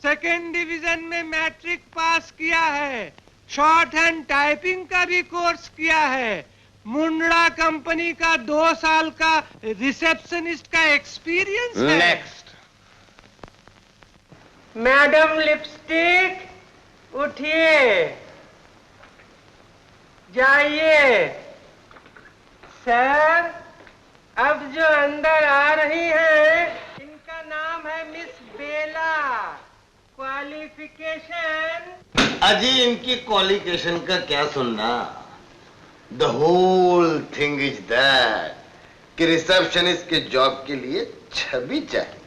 Second division में matric pass किया है, शॉर्ट हैंड टाइपिंग का भी कोर्स किया है, मुंडा कंपनी का 2 साल का रिसेप्शनिस्ट का एक्सपीरियंस है। नेक्स्ट। मैडम लिपस्टिक उठिए, जाइए। सर, अब जो अंदर आ रही हैं, इनका नाम है मिस बेला। क्वालिफिकेशन? अजी इनकी क्वालिफिकेशन का क्या सुनना। The whole thing is that कि रिसेप्शनिस्ट के जॉब के लिए छवि चाहिए,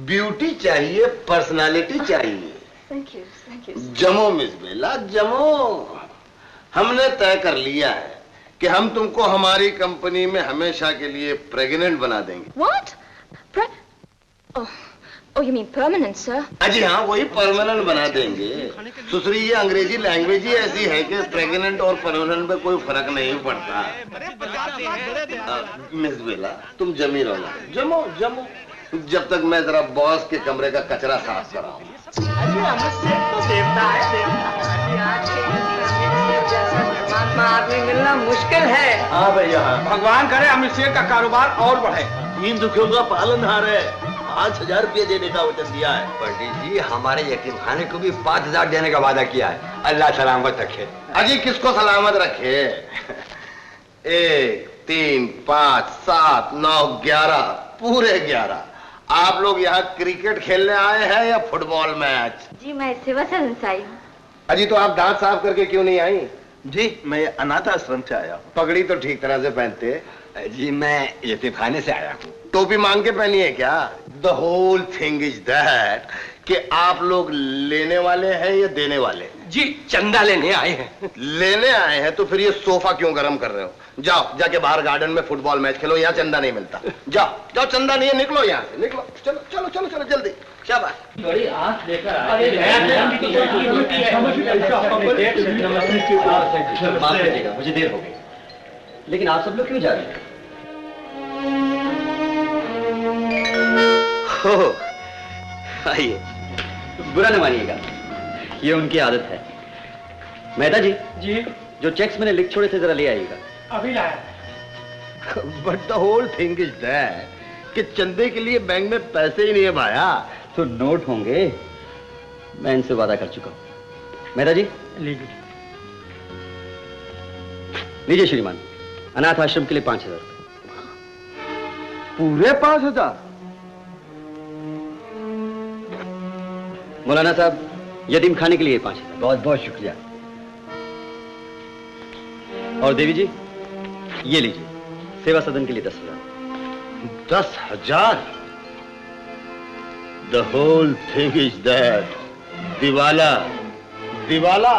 ब्यूटी चाहिए, पर्सनालिटी चाहिए। Thank you. जमो मिस बेला, जमो। हमने तय कर लिया है कि हम तुमको हमारी कंपनी में हमेशा के लिए प्रेग्नेंट बना देंगे। What? Oh, you mean permanent, sir? अजी हाँ, वही परमानेंट बना देंगे। सुसरी, ये अंग्रेजी लैंग्वेज ही ऐसी है कि प्रेग्नेंट और परमानेंट में कोई फर्क नहीं पड़ता। मिस बेला, तुम जमी रहो ना, जमो जमो, जब तक मैं जरा बॉस के कमरे का कचरा साफ कराऊं। आदमी मिलना मुश्किल है। हाँ भैया, भगवान करे अमित शेर का कारोबार और बढ़े। 3 दुखियों का पालनहार है, 5000 रुपये देने का वचन दिया है। पंडित जी, हमारे यतीम खाने को भी 5000 देने का वादा किया है। अल्लाह सलामत रखे। अजी किसको सलामत रखे। 1 3 5 7 9 11, पूरे 11। आप लोग यहाँ क्रिकेट खेलने आए हैं या फुटबॉल मैच? जी मैं सेवा सदन से आई हूँ। अजी तो आप दांत साफ करके क्यों नहीं आई? जी मैं अनाथ आश्रम से आया हूँ। पगड़ी तो ठीक तरह से पहनते। जी मैं यतीम खाने से आया हूँ। टोपी मांग के पहनी है क्या? The whole thing is that कि आप लोग लेने वाले हैं या देने वाले? जी चंदा लेने आए हैं। लेने आए हैं तो फिर ये सोफा क्यों गर्म कर रहे हो? जाओ जाके बाहर गार्डन में फुटबॉल मैच खेलो, यहाँ चंदा नहीं मिलता। जाओ जाओ, चंदा नहीं है, निकलो यहाँ से, निकलो। चलो चलो चलो चलो जल्दी, शाबाश। बड़ी आंख लेकर माफ कीजिएगा, मुझे देर हो गई, लेकिन आप सब लोग क्यों जा रहे हैं? आइए, बुरा न मानिएगा, ये उनकी आदत है। मेहता जी जी जो चेक्स मैंने लिख छोड़े थे जरा ले आइएगा। अभी लाया। But the whole thing is that कि चंदे के लिए बैंक में पैसे ही नहीं है भाया। तो नोट होंगे, मैं इनसे वादा कर चुका हूं। मेहता जी लीजिए श्रीमान, अनाथ आश्रम के लिए 5000 रुपए। पूरे 5000? मौलाना साहब, यतीम खाने के लिए 5000। बहुत बहुत शुक्रिया। और देवी जी ये लीजिए, सेवा सदन के लिए 10,000। 10,000? The whole thing is that दिवाला, दिवाला।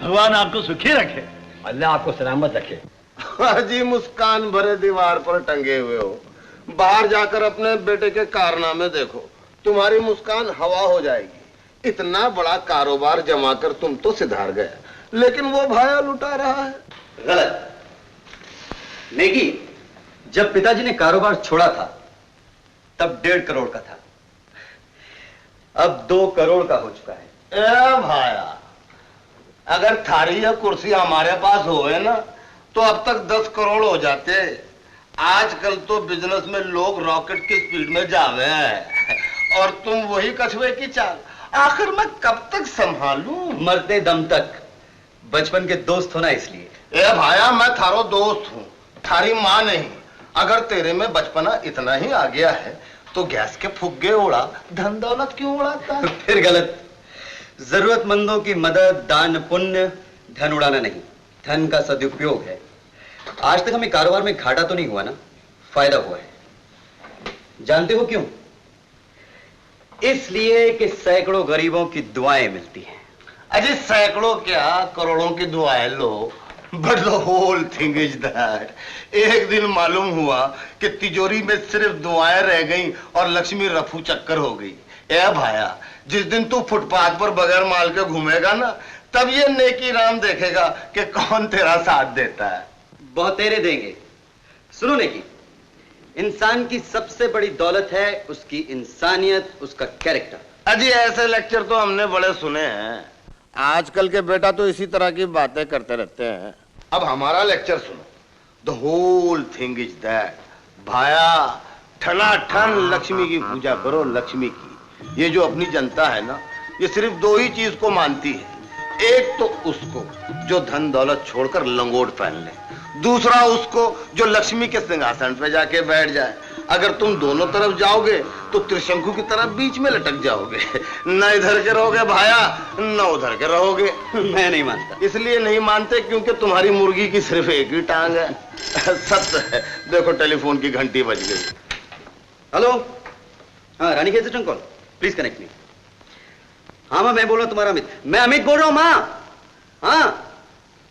भगवान आपको सुखी रखे। अल्लाह आपको सलामत रखे। जी मुस्कान भरे दीवार पर टंगे हुए हो, बाहर जाकर अपने बेटे के कारनामे देखो, तुम्हारी मुस्कान हवा हो जाएगी। इतना बड़ा कारोबार जमा कर तुम तो सिधार गए, लेकिन वो भाया लुटा रहा है। गलत। नेकी, जब पिताजी ने कारोबार छोड़ा था तब 1.5 करोड़ का था, अब 2 करोड़ का हो चुका है। ए भाया, अगर थारी या कुर्सी हमारे पास होए ना तो अब तक 10 करोड़ हो जाते। आजकल तो बिजनेस में लोग रॉकेट की स्पीड में जावे हैं और तुम वही कछुए की चाल। आखिर मैं कब तक संभालूं? मरते दम तक। बचपन के दोस्त होना इसलिए। ए भाया, मैं थारो दोस्त हूँ, थारी माँ नहीं। अगर तेरे में बचपना इतना ही आ गया है तो गैस के फुग्गे उड़ा, धन दौलत क्यों उड़ाता है? फिर गलत। जरूरतमंदों की मदद, दान पुण्य, धन उड़ाना नहीं, धन का सदुपयोग है। आज तक हमें कारोबार में घाटा तो नहीं हुआ ना, फायदा हुआ है। जानते हो क्यों? इसलिए कि सैकड़ों गरीबों की दुआएं मिलती हैं। अजी सैकड़ों क्या, करोड़ों की दुआएं लो। But the whole thing is that एक दिन मालूम हुआ कि तिजोरी में सिर्फ दुआएं रह गईं और लक्ष्मी रफू चक्कर हो गई। ए भाया, जिस दिन तू फुटपाथ पर बगैर माल के घूमेगा ना, तब ये नेकी राम देखेगा कि कौन तेरा साथ देता है। बहुत तेरे देंगे। सुनो नेकी, इंसान की सबसे बड़ी दौलत है उसकी इंसानियत, उसका कैरेक्टर। अजी ऐसे लेक्चर तो हमने बड़े सुने हैं। आजकल के बेटा तो इसी तरह की बातें करते रहते हैं। अब हमारा लेक्चर सुनो। The whole thing is that भाया, ठनाठन लक्ष्मी की पूजा करो, लक्ष्मी की। ये जो अपनी जनता है ना, ये सिर्फ दो ही चीज को मानती है। एक तो उसको जो धन दौलत छोड़कर लंगोट पहन ले, दूसरा उसको जो लक्ष्मी के सिंहासन पे जाके बैठ जाए। अगर तुम दोनों तरफ जाओगे तो त्रिशंकु की तरफ बीच में लटक जाओगे। न इधर के रहोगे भाया, न उधर के रहोगे। मैं नहीं मानता। इसलिए नहीं मानते क्योंकि तुम्हारी मुर्गी की सिर्फ एक ही टांग है। सत्य है। देखो टेलीफोन की घंटी बज गई। हेलो, हाँ रानी से कॉल, प्लीज कनेक्ट मी। हाँ माँ, मैं बोल रहा हूँ तुम्हारा अमित। मैं अमित बोल रहा हूँ माँ। हाँ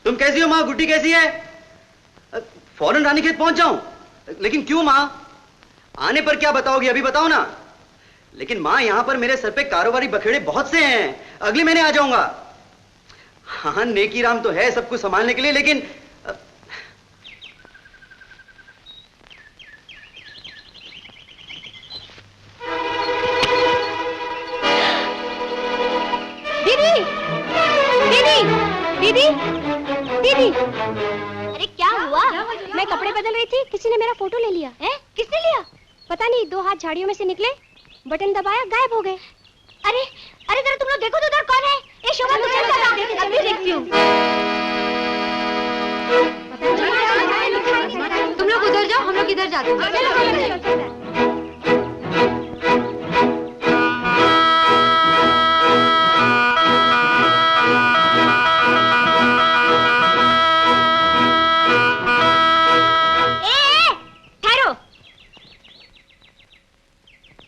तुम कैसी हो माँ? गुड्डी कैसी है? फौरन रानीखेत पहुंच जाऊं? लेकिन क्यों माँ? आने पर क्या बताओगी, अभी बताओ ना। लेकिन माँ यहां पर मेरे सर पे कारोबारी बखेड़े बहुत से हैं, अगले महीने आ जाऊंगा। हाँ नेकी राम तो है सब कुछ संभालने के लिए, लेकिन दीदी, दीदी, अरे क्या हुआ? मैं कपड़े बदल रही थी, किसी ने मेरा फोटो ले लिया। है? किसने लिया? पता नहीं, दो हाथ झाड़ियों में से निकले, बटन दबाया, गायब हो गए। अरे अरे जरा तुम लोग देखो तो उधर कौन है? ए शोभा, अभी देखती हूँ। तुम लोग उधर जाओ, हम लोग इधर जाते हैं।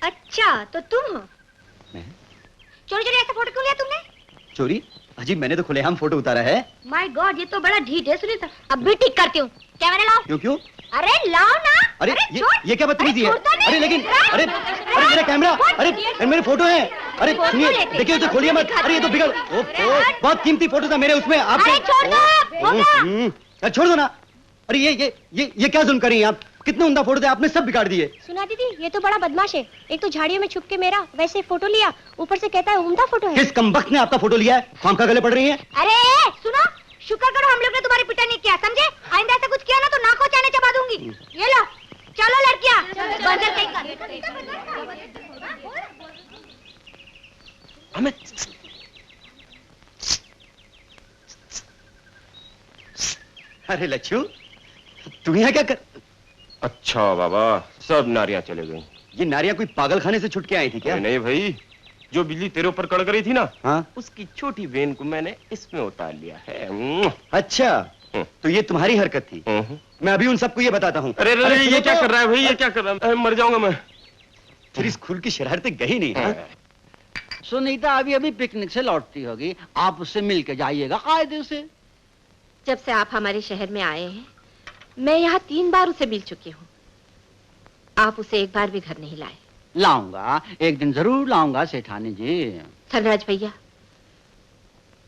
अच्छा तो तुम हो? मैं? चोरी चोरी ऐसा फोटो क्यों लिया तुमने? चोरी? अजी मैंने तो खुलेआम फोटो उतारा है। माय गॉड, ये तो बड़ा ढीठ है सुनीता। अब भी ठीक करती हूँ। कैमरा लाओ। क्यों क्यों? अरे लाओ ना। अरे ये क्या बदतमीजी है? अरे लेकिन अरे मेरा कैमरा, अरे मेरे फोटो है। अरे सुनिए, देखिए तो खोलिए मत। अरे ये तो बिगड़, बहुत कीमती फोटो था मेरे उसमें। आप छोड़ दो ना। अरे ये क्या जुल्म कर रही हैं आप? कितने उम्दा फोटो थे, आपने सब बिगाड़ दिए। सुना दीदी, ये तो बड़ा बदमाश है। एक तो झाड़ियों में छुप के मेरा वैसे फोटो लिया, ऊपर से कहता है उम्दा फोटो है। किस कमबख्त ने आपका फोटो लिया है? खाम खा गले पड़ रही हैं। अरे सुनो, शुक्र करो हम लोग ने तुम्हारी पिटाई नहीं किया, समझे? आइंदा ऐसा कुछ किया ना तो नाक चाने चबा दूंगी। ये लो, चलो लड़कियां। अरे लच्छू, तू यहाँ क्या कर? अच्छा बाबा, सब नारियां चले गई। ये नारियां कोई पागल खाने से छुट के आई थी क्या? नहीं भाई, जो बिजली तेरे ऊपर कड़क रही थी ना, हाँ? उसकी छोटी वेन को मैंने इसमें उतार लिया है। अच्छा, तो ये तुम्हारी हरकत थी। मैं अभी उन सबको ये बताता हूँ। अरे ये क्या कर रहा है भाई? ये क्या कर रहा है? मर जाऊंगा मैं। तेरी स्कूल की शरारतें गई नहीं। सुनीता अभी अभी पिकनिक से लौटती होगी, आप उससे मिल के जाइएगा कायदे से। जब से आप हमारे शहर में आए हैं, मैं यहाँ 3 बार उसे मिल चुकी हूँ। आप उसे एक बार भी घर नहीं लाए। लाऊंगा, एक दिन जरूर लाऊंगा सेठानी जी। धनराज भैया,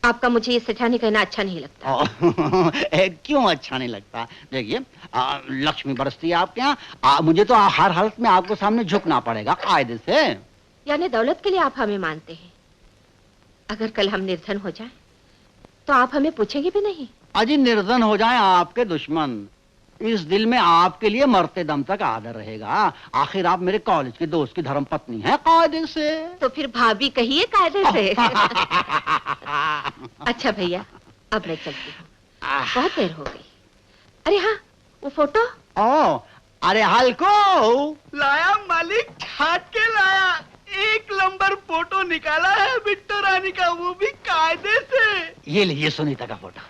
आपका मुझे ये सेठानी कहना अच्छा नहीं लगता। क्यों अच्छा नहीं लगता? देखिए, लक्ष्मी बरसती है आपके यहाँ, मुझे तो हर हालत में आपके सामने झुकना पड़ेगा कायदे से। यानी दौलत के लिए आप हमें मानते हैं। अगर कल हम निर्धन हो जाएं, तो आप हमें पूछेंगे भी नहीं? अजी निर्धन हो जाएं आपके दुश्मन, इस दिल में आपके लिए मरते दम तक आदर रहेगा। आखिर आप मेरे कॉलेज के दोस्त की धर्म पत्नी हैं कायदे से। तो फिर भाभी कहिए कायदे से। अच्छा भैया, अब मैं चलती हूँ, बहुत देर हो गई। अरे हाँ, वो फोटो। ओ, अरे हल्को लाया मालिक, छाट के लाया। 1 नंबर फोटो निकाला है बिट्टो रानी का, वो भी कायदे से। ये लीजिए सुनीता का फोटो।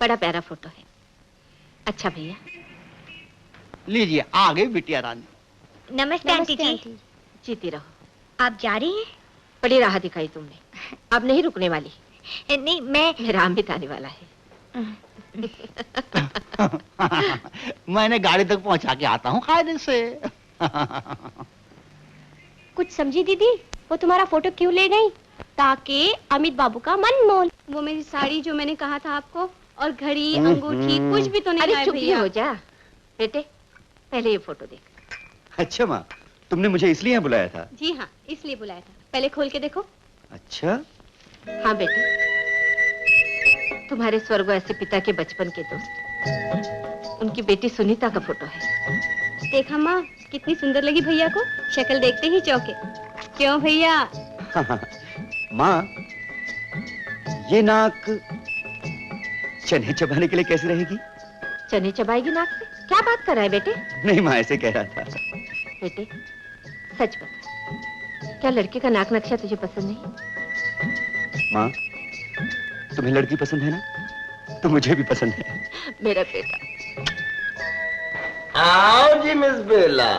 बड़ा प्यारा फोटो है। अच्छा भैया, लीजिए आ गई बिटिया रानी। नमस्ते आंटी जी। जीती रहो। आप जा रही हैं? बड़ी राह दिखाई तुमने, अब नहीं रुकने वाली। नहीं, मेरा अमित आने वाला है। मैंने गाड़ी तक पहुंचा के आता हूँ कायदे से। कुछ समझी दीदी, वो तुम्हारा फोटो क्यों ले गई? ताकि अमित बाबू का मन मोल। वो मेरी साड़ी जो मैंने कहा था आपको, और घड़ी, अंगूठी, कुछ भी तो नहीं अरे लाए चुप भैया। हो जा बेटे, पहले ये फोटो देख। अच्छा माँ, तुमने मुझे इसलिए यहाँ बुलाया था? जी हाँ, इसलिए बुलाया था। पहले खोल के देखो। अच्छा। हाँ बेटे, तुम्हारे स्वर्गवासी पिता के बचपन के दोस्त, उनकी बेटी सुनीता का फोटो है। देखा माँ, कितनी सुंदर लगी भैया को, शक्ल देखते ही चौंके। क्यों भैया? माँ, ये नाक चने चबाने के लिए कैसे रहेगी? चने चबाएगी नाक से? क्या बात कर रहा है बेटे? नहीं माँ, ऐसे कह रहा था। बेटे सच बता, क्या लड़के का नाक नक्शा तुझे पसंद नहीं? माँ, तुम्हें लड़की पसंद है ना? तो मुझे भी पसंद है। मेरा बेटा। आओ जी miss Bela.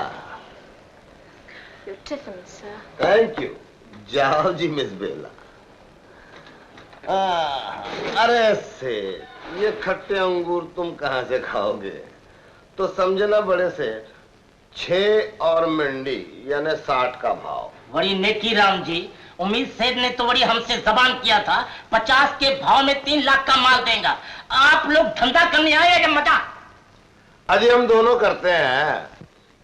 Beautiful sir. Thank you. जाओ जी मिस बेला। अरे से ये खट्टे अंगूर तुम कहां से खाओगे? तो समझना बड़े सेठ, 6 और मंडी यानी 60 का भाव। बड़ी नेकी राम जी, उम्मीद सेठ ने तो बड़ी हमसे जबान किया था 50 के भाव में 3 लाख का माल देगा। आप लोग धंधा करने आए या मजाक? अजी हम दोनों करते हैं,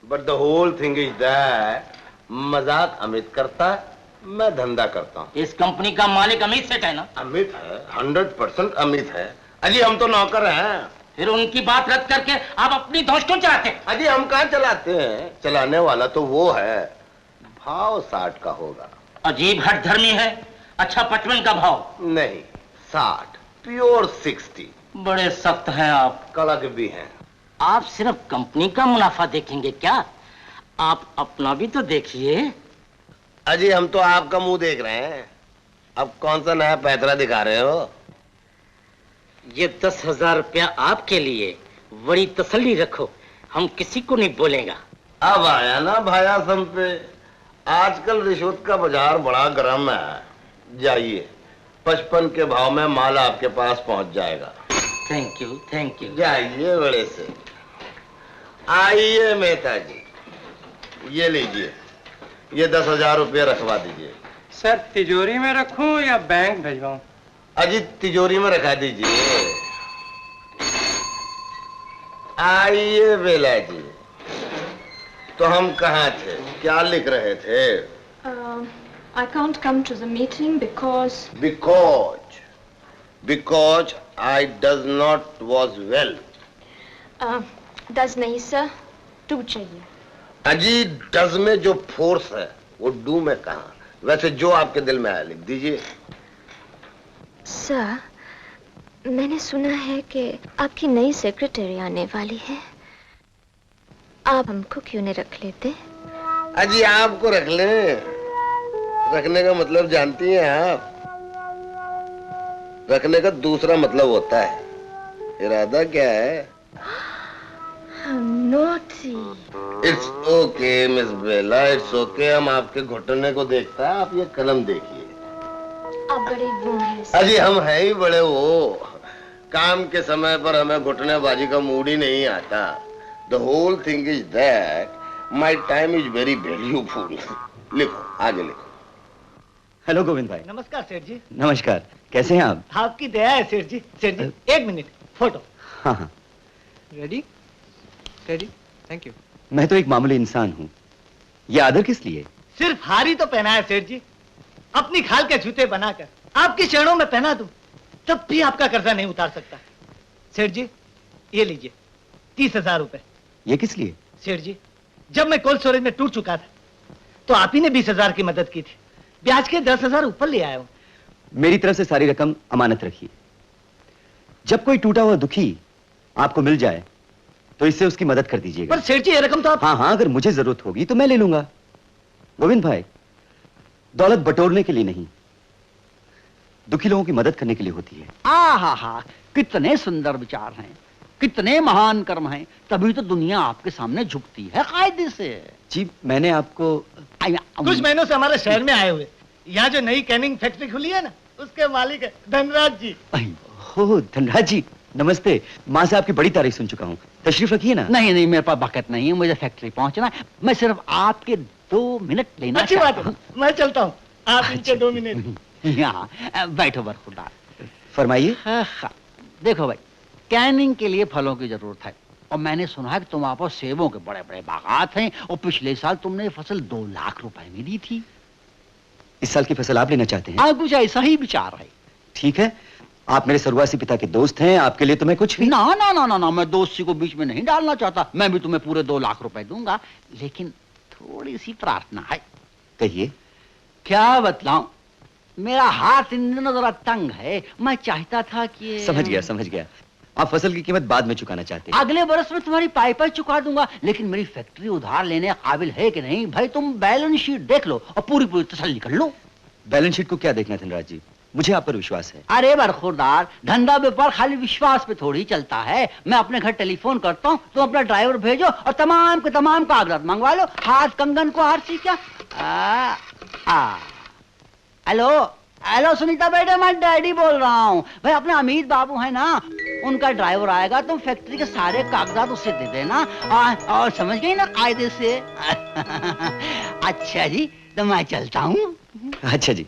but the whole thing is that मजाक अमित करता है, मैं धंधा करता हूँ। इस कंपनी का मालिक अमित सेठ है ना? अमित है, 100% अमित है। अजी हम तो नौकर हैं। फिर उनकी बात रद्द करके आप अपनी धौंस क्यों चलाते? अजी हम कहाँ चलाते हैं, चलाने वाला तो वो है। भाव 60 का होगा। अजीब हठधर्मी है। अच्छा 55 का भाव? नहीं 60, प्योर 60। बड़े सख्त हैं आप। कड़क भी हैं। आप सिर्फ कंपनी का मुनाफा देखेंगे क्या? आप अपना भी तो देखिए। अजी हम तो आपका मुंह देख रहे हैं, अब कौन सा नया पैतरा दिखा रहे हो? ये 10,000 रुपया आपके लिए, बड़ी तसल्ली रखो, हम किसी को नहीं बोलेगा। अब आया ना भाया सम पे। आजकल रिश्वत का बाजार बड़ा गर्म है। जाइए, 55 के भाव में माल आपके पास पहुंच जाएगा। Thank you, thank you. जाइए बड़े से। आइए मेहता जी, ये लीजिए, ये 10,000 रुपये रखवा दीजिए। सर तिजोरी में रखूं या बैंक भिजवाऊं? अजी तिजोरी में रखा दीजिए। आइए बेला जी, तो हम कहाँ थे, क्या लिख रहे थे? I can't come to the meeting because I does not was well. does नहीं सर, do चाहिए। अजी डज में जो फोर्स है वो डू में कहाँ? वैसे जो आपके दिल में आया लिख दीजिए। सर, मैंने सुना है कि आपकी नई सेक्रेटरी आने वाली है, आप हमको क्यों नहीं रख लेते? अजी आपको रख लें, रखने का मतलब जानती हैं आप? रखने का दूसरा मतलब होता है। इरादा क्या है? Naughty. It's okay miss Bela, it's okay. हम आपके घुटने को देखता है, आप ये कलम देखिए। आप बड़े वो हैं। अजी हम हैं ही बड़े वो। काम के समय पर हमें घुटनेबाजी का मूड ही नहीं आता। The whole thing is that my time is very valueful. लिखो, आगे लिखो। हेलो गोविंद भाई। नमस्कार सेठ जी। नमस्कार, कैसे हैं आप? आपकी दया है सेठ जी। सेठ जी 1 मिनट, फोटो। हाँ हाँ। Ready ready, thank you. मैं तो एक मामूली इंसान हूँ, ये आदर किस लिए? सिर्फ हारी तो पहना है सेठ जी, अपनी खाल के जूते बनाकर आपके चरणों में पहना दूं, तब भी आपका कर्जा नहीं उतार सकता। सेठ जी ये लीजिए 30,000 रुपए। ये किस लिए? सेठ जी, जब मैं कोल्ड स्टोरेज में टूट चुका था तो आप ही ने 20,000 की मदद की थी, ब्याज के 10,000 ऊपर ले आया हूं। मेरी तरफ से सारी रकम अमानत रखिए। जब कोई टूटा हुआ दुखी आपको मिल जाए तो इससे उसकी मदद कर दीजिएगा। पर सेठ जी ये रकम तो आप... हाँ हाँ, अगर मुझे जरूरत होगी तो मैं ले लूंगा। गोविंद भाई, दौलत बटोरने के लिए नहीं, दुखी लोगों की मदद करने के लिए होती है। आहा, कितने सुंदर विचार हैं, कितने महान कर्म हैं, तभी तो दुनिया आपके सामने झुकती है कायदे से। जी मैंने आपको कुछ महीनों से हमारे शहर में आए हुए, यहाँ जो नई कैनिंग फैक्ट्री खुली है ना, उसके मालिक है धनराज जी। हो धनराज जी, नमस्ते। माँ से आपकी बड़ी तारीफ सुन चुका हूँ, तशरीफ रखिए ना। नहीं नहीं, मेरे पास वक्त नहीं है, मुझे फैक्ट्री पहुंचना है। मैं सिर्फ आपके 2 मिनट लेना। अच्छी बात है, मैं चलता हूँ, आप इनके 2 मिनट। यहाँ बैठो बरखुरदार। फरमाइए। देखो भाई, कैनिंग के लिए फलों की जरूरत है, और मैंने सुना है कि तुम आप सेबों के बड़े बड़े बागात हैं और पिछले साल तुमने ये फसल 2 लाख रुपए में दी थी। इस साल की फसल आप लेना चाहते हैं? हाँ, कुछ ऐसा ही विचार है। ठीक है, आप मेरे स्वर्गवासी पिता के दोस्त हैं, आपके लिए तो मैं कुछ भी। ना ना ना ना ना, मैं दोस्ती को बीच में नहीं डालना चाहता। मैं भी तुम्हें पूरे 2 लाख रुपए दूंगा, लेकिन थोड़ी सी प्रार्थना है। कहिए। क्या बतलाऊं, मेरा हाथ इन दिनों जरा तंग है। मैं चाहता था कि समझ गया। आप फसल की कीमत बाद में चुकाना चाहते हैं? अगले बरस में तुम्हारी पाइप चुका दूंगा, लेकिन मेरी फैक्ट्री उधार लेने काबिल है कि नहीं भाई, तुम बैलेंस शीट देख लो और पूरी तसल्ली कर लो। बैलेंस शीट को क्या देखना धनराज जी, मुझे आप पर विश्वास है। अरे बरखुरदार, धंधा व्यापार खाली विश्वास पे थोड़ी चलता है। मैं अपने घर टेलीफोन करता हूँ, तुम अपना ड्राइवर भेजो और तमाम के तमाम कागजात मंगवा लो। हाथ कंगन को आरसी क्या। हेलो सुनीता बेटे, मैं डैडी बोल रहा हूँ। भाई अपने अमीर बाबू है ना, उनका ड्राइवर आएगा, तुम फैक्ट्री के सारे कागजात उससे दे देना। और समझ गई ना कायदे से। अच्छा जी, तो मैं चलता हूँ। अच्छा जी।